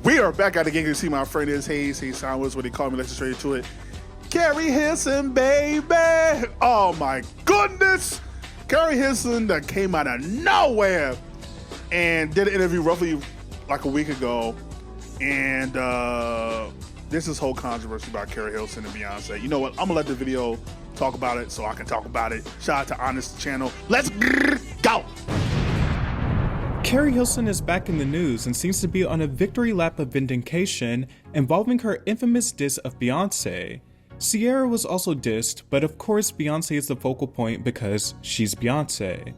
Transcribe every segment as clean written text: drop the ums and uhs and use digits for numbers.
We are back at it again. You see my friend is Hayes Sound was what they call me. Let's just straight to it. Keri Hilson, baby. Oh my goodness. Keri Hilson that came out of nowhere and did an interview roughly like a week ago. And this is whole controversy about Keri Hilson and Beyonce. You know what? I'm gonna let the video talk about it so I can talk about it. Shout out to Honest Channel. Let's go. Keri Hilson is back in the news and seems to be on a victory lap of vindication involving her infamous diss of Beyoncé. Ciara was also dissed, but of course Beyoncé is the focal point because she's Beyoncé.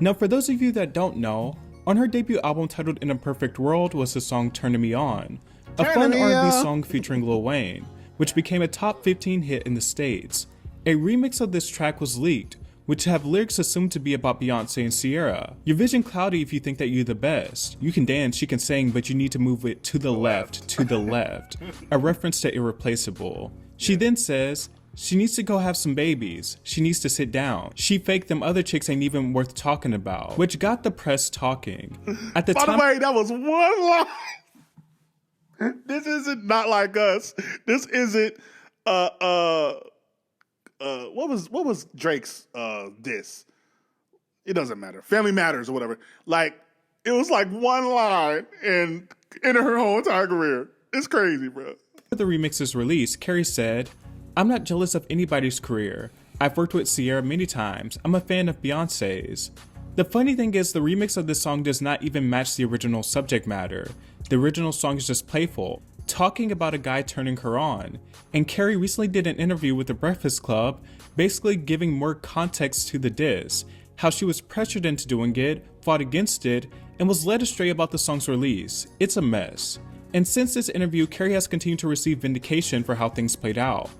Now for those of you that don't know, on her debut album titled In a Perfect World was the song Turnin' Me On, a fun R&B song featuring Lil Wayne, which became a top 15 hit in the States. A remix of this track was leaked, which have lyrics assumed to be about Beyonce and Ciara. Your vision cloudy if you think that you're the best. You can dance, you can sing, but you need to move it to the left, to the left. A reference to Irreplaceable. She then says, she needs to go have some babies. She needs to sit down. She faked them other chicks ain't even worth talking about, which got the press talking. At the By time, the way, that was one line. This isn't Not Like Us. This isn't what was Drake's diss? It doesn't matter. Family Matters or whatever. Like, it was like one line in her whole entire career. It's crazy, bro. After the remix's release, Keri said, "I'm not jealous of anybody's career. I've worked with Ciara many times. I'm a fan of Beyonce's." The funny thing is the remix of this song does not even match the original subject matter. The original song is just playful, talking about a guy turning her on. And Keri recently did an interview with The Breakfast Club, basically giving more context to the diss, how she was pressured into doing it, fought against it, and was led astray about the song's release. It's a mess. And since this interview, Keri has continued to receive vindication for how things played out.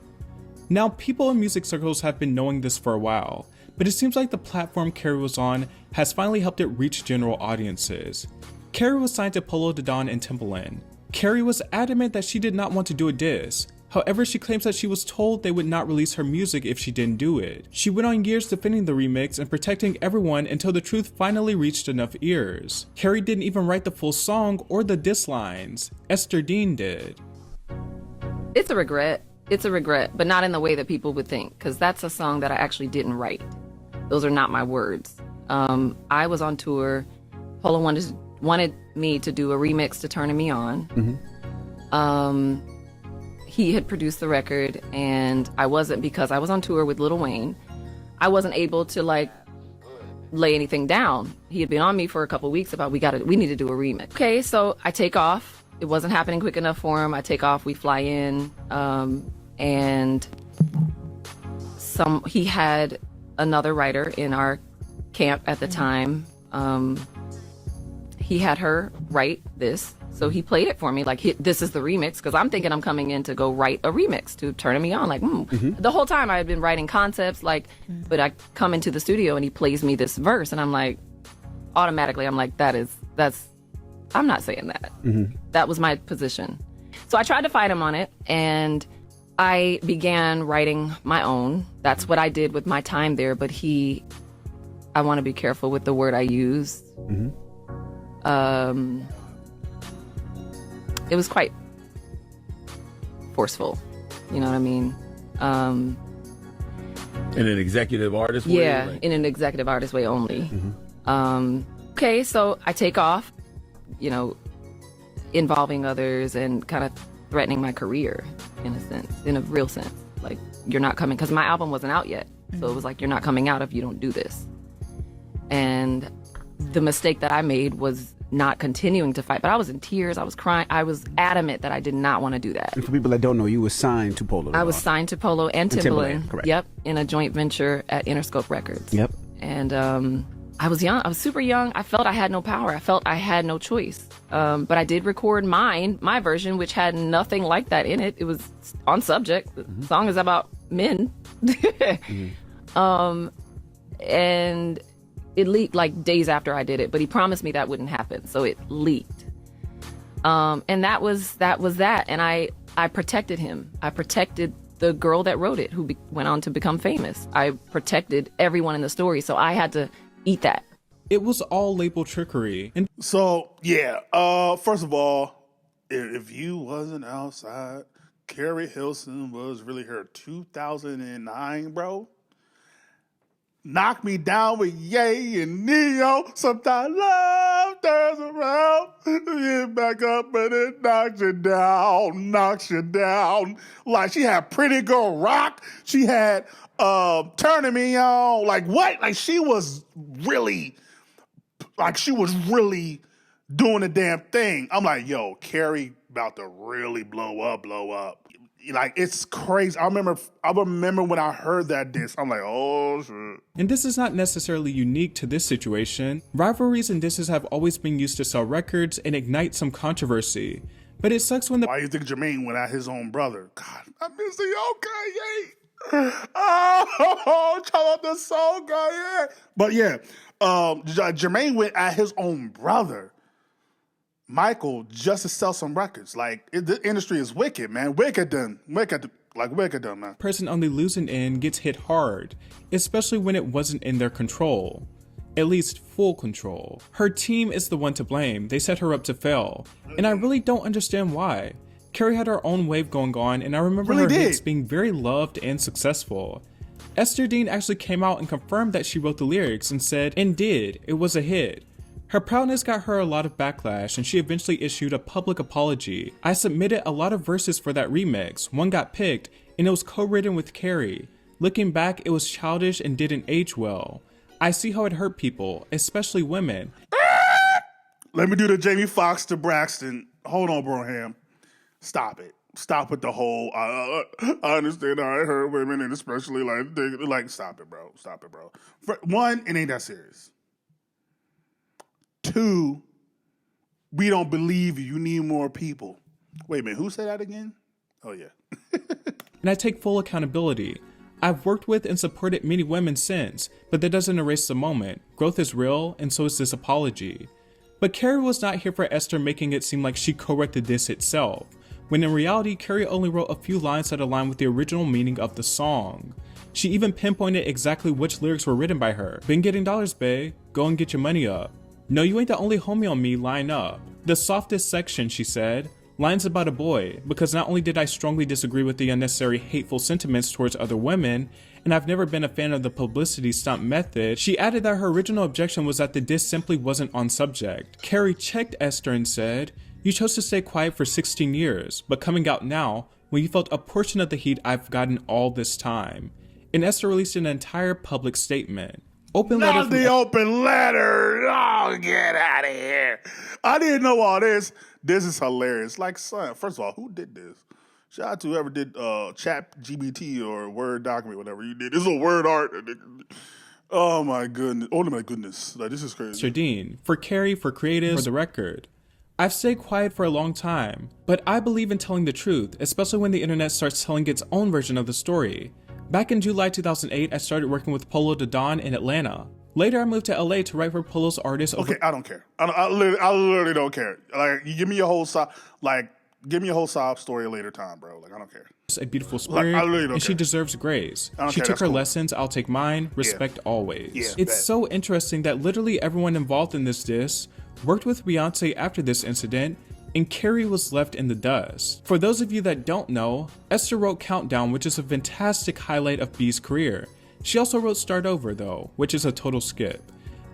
Now, people in music circles have been knowing this for a while, but it seems like the platform Keri was on has finally helped it reach general audiences. Keri was signed to Polo Don and Timbaland. Keri was adamant that she did not want to do a diss. However, she claims that she was told they would not release her music if she didn't do it. She went on years defending the remix and protecting everyone until the truth finally reached enough ears. Keri didn't even write the full song or the diss lines. Esther Dean did. It's a regret. It's a regret, but not in the way that people would think, because that's a song that I actually didn't write. Those are not my words. I was on tour. Polo wanted me to do a remix to Turnin' Me On. Mm-hmm. He had produced the record, and I wasn't, because I was on tour with Lil Wayne, I wasn't able to like lay anything down. He had been on me for a couple weeks about we need to do a remix. Okay, so I take off. It wasn't happening quick enough for him. I take off, we fly in, and he had another writer in our camp at the time. He had her write this, so he played it for me like, this is the remix, because I'm thinking I'm coming in to go write a remix to Turnin' Me On. Like, The whole time I had been writing concepts, like, but I come into the studio and he plays me this verse, and I'm like, automatically, I'm like, I'm not saying that. That was my position. So I tried to fight him on it, and I began writing my own. That's what I did with my time there, but I want to be careful with the word I use. It was quite forceful, you know what I mean? In an executive artist way? Yeah, in an executive artist way only. Okay, so I take off, involving others and kind of threatening my career in a sense, in a real sense. Like, you're not coming, because my album wasn't out yet. So it was like, you're not coming out if you don't do this. And the mistake that I made was not continuing to fight, but I was in tears. I was crying. I was adamant that I did not want to do that. And for people that don't know, you were signed to Polo. I was signed to Polo and Timbaland. Correct. Yep, in a joint venture at Interscope Records. Yep. And I was young. I was super young. I felt I had no power. I felt I had no choice. But I did record my version, which had nothing like that in it. It was on subject. The song is about men. And it leaked like days after I did it, but he promised me that wouldn't happen, so it leaked. And that was that. And I protected him. I protected the girl that wrote it, who went on to become famous. I protected everyone in the story, so I had to eat that. It was all label trickery. And So, yeah, first of all, If you wasn't outside, Keri Hilson was really her 2009, bro. Knock me down with Ye and Neo. Sometimes love turns around. Get back up and it knocks you down. Knocks you down. Like she had Pretty Girl Rock. She had Turning Me On. Like what? Like she was really doing the damn thing. I'm like, yo, Keri about to really blow up. Like, it's crazy. I remember when I heard that diss, I'm like, oh, shit. And this is not necessarily unique to this situation. Rivalries and disses have always been used to sell records and ignite some controversy. But it sucks when Why do you think Jermaine went at his own brother? God, I miss the old Kanye. Oh, shout out the soul Kanye. But yeah, Jermaine went at his own brother, Michael, just to sell some records. Like, the industry is wicked, man. Wicked done, man. person on the losing end gets hit hard, especially when it wasn't in their control. At least full control. Her team is the one to blame. They set her up to fail. And I really don't understand why. Keri had her own wave going on, and I remember her hits being very loved and successful. Esther Dean actually came out and confirmed that she wrote the lyrics and said, and did, it was a hit. Her proudness got her a lot of backlash, and she eventually issued a public apology. I submitted a lot of verses for that remix. One got picked, and it was co-written with Keri. Looking back, it was childish and didn't age well. I see how it hurt people, especially women. Let me do the Jamie Foxx to Braxton. Hold on, Broham. Stop it. Stop with the whole, I understand how it hurt women, and especially, stop it, bro. Stop it, bro. One, it ain't that serious. Two, we don't believe you. You need more people. Wait a minute, who said that again? Oh, yeah. And I take full accountability. I've worked with and supported many women since, but that doesn't erase the moment. Growth is real, and so is this apology. But Keri was not here for Esther making it seem like she corrected this itself, when in reality, Keri only wrote a few lines that align with the original meaning of the song. She even pinpointed exactly which lyrics were written by her. Been getting dollars, bae. Go and get your money up. No, you ain't the only homie on me, line up. The softest section, she said. Lines about a boy, because not only did I strongly disagree with the unnecessary hateful sentiments towards other women, and I've never been a fan of the publicity stunt method, she added that her original objection was that the diss simply wasn't on subject. Keri checked Esther and said, you chose to stay quiet for 16 years, but coming out now, when you felt a portion of the heat I've gotten all this time. And Esther released an entire public statement. Open letter. Not the open letter. Oh, get out of here. I didn't know all this. This is hilarious. Like, son, first of all, who did this? Shout out to whoever did Chat GBT or Word document, whatever you did. This is a word art. Oh my goodness. Oh my goodness. Like, this is crazy. Mr. Dean, for Keri, for creatives, for the record. I've stayed quiet for a long time, but I believe in telling the truth, especially when the internet starts telling its own version of the story. Back in July 2008, I started working with Polo the Don in Atlanta. Later, I moved to LA to write for Polo's artists. Okay, I don't care. I literally don't care. Like, you give me your whole sob story a later time, bro. Like, I don't care. A beautiful spirit, like, I literally don't and care. She deserves grace. She took her lessons, I'll take mine, respect always. Yeah, it's so interesting that literally everyone involved in this diss worked with Beyonce after this incident, and Keri was left in the dust. For those of you that don't know, Esther wrote Countdown, which is a fantastic highlight of B's career. She also wrote Start Over though, which is a total skip.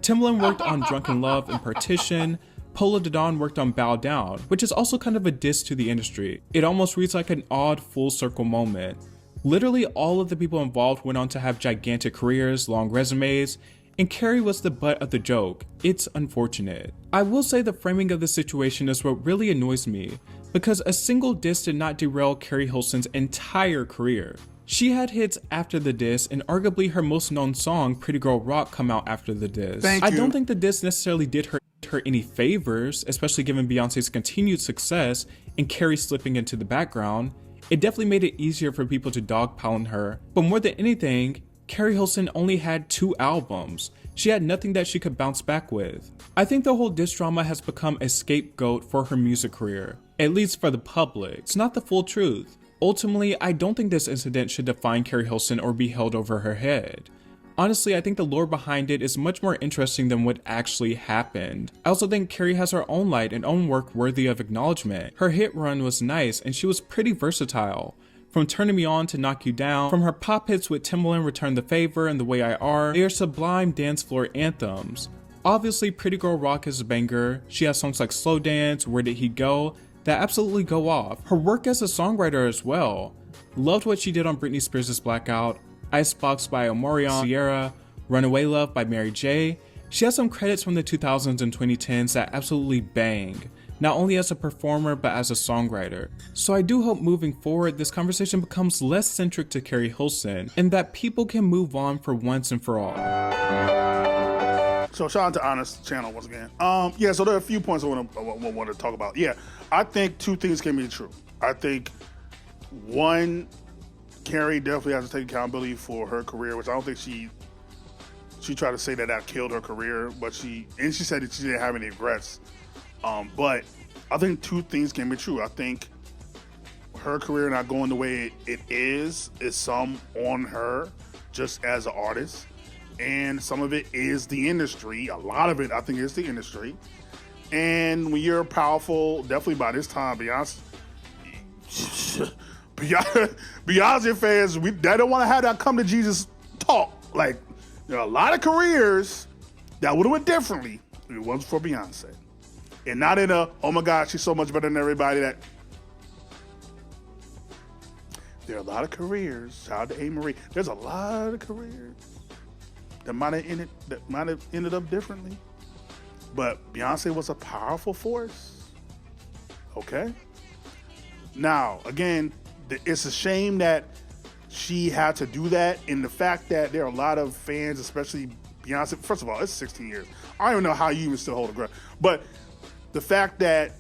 Timbaland worked on Drunken Love and Partition. Polo the Don worked on Bow Down, which is also kind of a diss to the industry. It almost reads like an odd full circle moment. Literally all of the people involved went on to have gigantic careers, long resumes, and Keri was the butt of the joke. It's unfortunate. I will say the framing of the situation is what really annoys me, because a single diss did not derail Keri Hilson's entire career. She had hits after the diss, and arguably her most known song, Pretty Girl Rock, come out after the diss. I don't think the diss necessarily did her any favors, especially given Beyonce's continued success and Keri slipping into the background. It definitely made it easier for people to dogpile on her, but more than anything, Keri Hilson only had 2 albums. She had nothing that she could bounce back with. I think the whole diss drama has become a scapegoat for her music career, at least for the public. It's not the full truth. Ultimately, I don't think this incident should define Keri Hilson or be held over her head. Honestly, I think the lore behind it is much more interesting than what actually happened. I also think Keri has her own light and own work worthy of acknowledgement. Her hit run was nice and she was pretty versatile. From Turning Me On to Knock You Down, from her pop hits with Timbaland, Return the Favor, and The Way I Are, they are sublime dance floor anthems. Obviously, Pretty Girl Rock is a banger. She has songs like Slow Dance, Where Did He Go, that absolutely go off. Her work as a songwriter as well. Loved what she did on Britney Spears' Blackout, Icebox by Omarion, Sierra, Runaway Love by Mary J. She has some credits from the 2000s and 2010s that absolutely bang, not only as a performer but as a songwriter. So I do hope moving forward this conversation becomes less centric to Keri Hilson and that people can move on for once and for all. So shout out to Honest Channel once again. Yeah, so there are a few points I want to talk about. Yeah, I think two things can be true. I think one, Keri definitely has to take accountability for her career, which I don't think she tried to say that killed her career, but she said that she didn't have any regrets. But I think two things can be true. I think her career not going the way it is some on her just as an artist, and some of it is the industry. A lot of it, I think, is the industry. And when you're powerful, definitely by this time, Beyonce fans, they don't want to have that come to Jesus talk. Like, there are a lot of careers that would have went differently if it wasn't for Beyonce. And not in a, oh my God, she's so much better than everybody. That there are a lot of careers. Shout out to A. Marie. There's a lot of careers that might have ended up differently. But Beyonce was a powerful force. Okay? Now, again, it's a shame that she had to do that, and the fact that there are a lot of fans, especially Beyonce. First of all, it's 16 years. I don't even know how you even still hold a grudge. But the fact that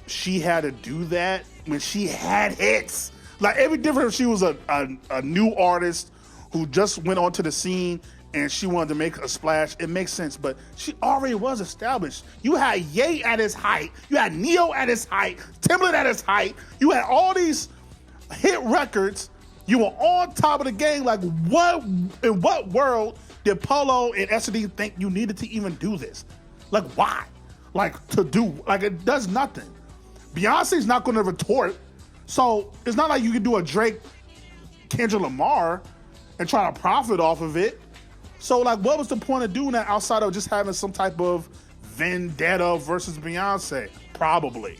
she had to do that when she had hits, like every difference if she was a new artist who just went onto the scene and she wanted to make a splash, it makes sense. But she already was established. You had Ye at his height. You had Neo at his height. Timbaland at his height. You had all these hit records. You were on top of the game. Like, in what world did Polo and SD think you needed to even do this? Like, why? Like, it does nothing. Beyonce's not going to retort. So it's not like you can do a Drake, Kendrick Lamar and try to profit off of it. So, like, what was the point of doing that outside of just having some type of vendetta versus Beyonce? Probably.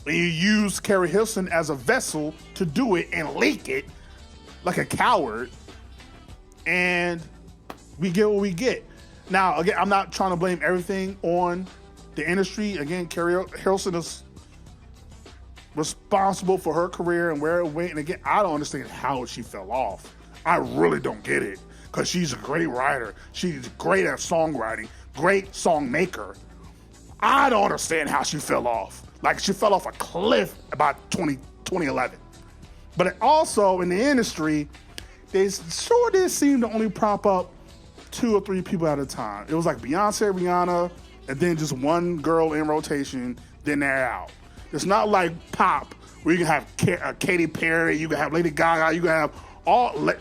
And you use Keri Hilson as a vessel to do it and leak it like a coward. And we get what we get. Now, again, I'm not trying to blame everything on the industry. Again, Keri Hilson is responsible for her career and where it went. And again, I don't understand how she fell off. I really don't get it. Because she's a great writer. She's great at songwriting. Great song maker. I don't understand how she fell off. Like, she fell off a cliff about 2011. But also, in the industry, they sure did seem to only prop up 2 or 3 people at a time. It was like Beyonce, Rihanna, and then just one girl in rotation, then they're out. It's not like pop, where you can have Katy Perry, you can have Lady Gaga, you can have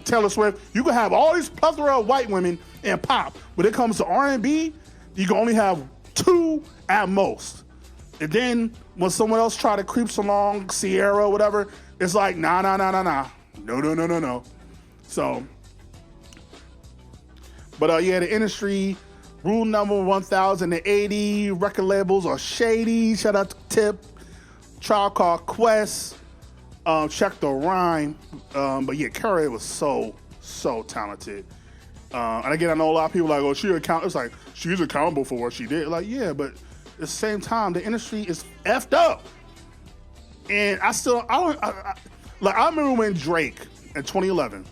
Taylor Swift. You can have all these plethora of white women in pop. When it comes to R&B, you can only have 2 at most. And then when someone else try to creeps along, Sierra or whatever, it's like, nah. No. So, but yeah, the industry, rule number 1080, record labels are shady. Shout out to Tip, Trial Called Quest. Check the rhyme. But yeah, Keri was so talented. And again, I know a lot of people are like, it's like, she's accountable for what she did. Like, yeah, but at the same time, the industry is effed up. And I remember when Drake in 2011,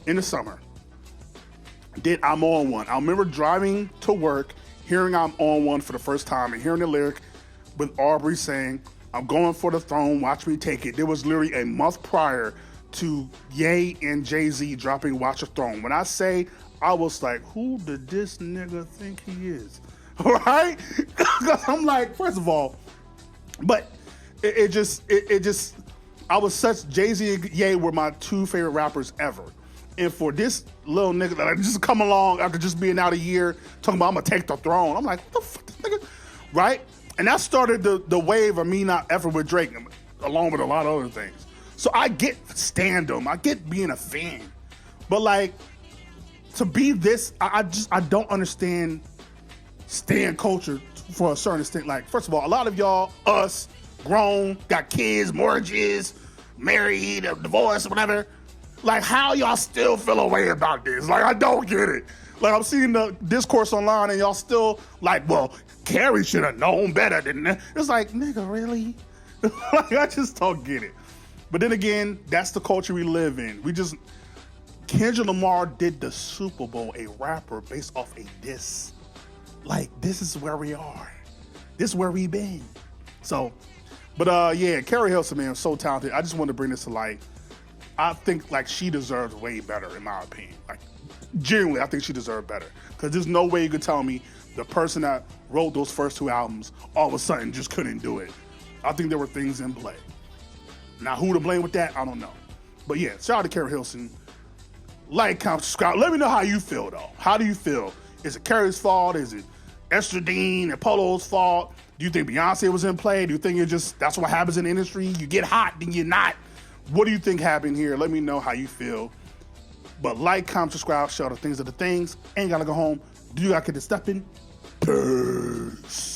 in the summer, did I'm On One. I remember driving to work, hearing I'm On One for the first time, and hearing the lyric with Aubrey saying, I'm going for the throne, watch me take it. There was literally a month prior to Ye and Jay-Z dropping Watch the Throne. When I say, I was like, who did this nigga think he is? Right? Because I'm like, first of all, but it just, I was such, Jay-Z and Ye were my 2 favorite rappers ever. And for this little nigga that just come along after just being out a year talking about I'm gonna take the throne. I'm like, what the fuck, this nigga? Right? And that started the wave of me not effing with Drake, along with a lot of other things. So I get stand-em. I get being a fan. But like, to be this, I don't understand stan culture for a certain extent. Like, first of all, a lot of y'all, us, grown, got kids, mortgages, married, divorced, whatever. Like, how y'all still feel a way about this? Like, I don't get it. Like, I'm seeing the discourse online and y'all still like, well, Keri should have known better than that. It's like, nigga, really? Like, I just don't get it. But then again, that's the culture we live in. Kendrick Lamar did the Super Bowl, a rapper based off a diss. Like, this is where we are. This is where we been. So, but yeah, Keri Hilson, man, so talented. I just wanted to bring this to light. I think like she deserves way better, in my opinion. Like, genuinely, I think she deserved better. Because there's no way you could tell me the person that wrote those first 2 albums all of a sudden just couldn't do it. I think there were things in play. Now, who to blame with that, I don't know. But yeah, shout out to Keri Hilson. Like, comment, subscribe. Let me know how you feel, though. How do you feel? Is it Keri's fault? Is it Esther Dean and Polo's fault? Do you think Beyonce was in play? Do you think that's what happens in the industry? You get hot, then you're not. What do you think happened here? Let me know how you feel. But like, comment, subscribe, shout out things are the things. Ain't gotta go home. Do you gotta get to stepping? Peace.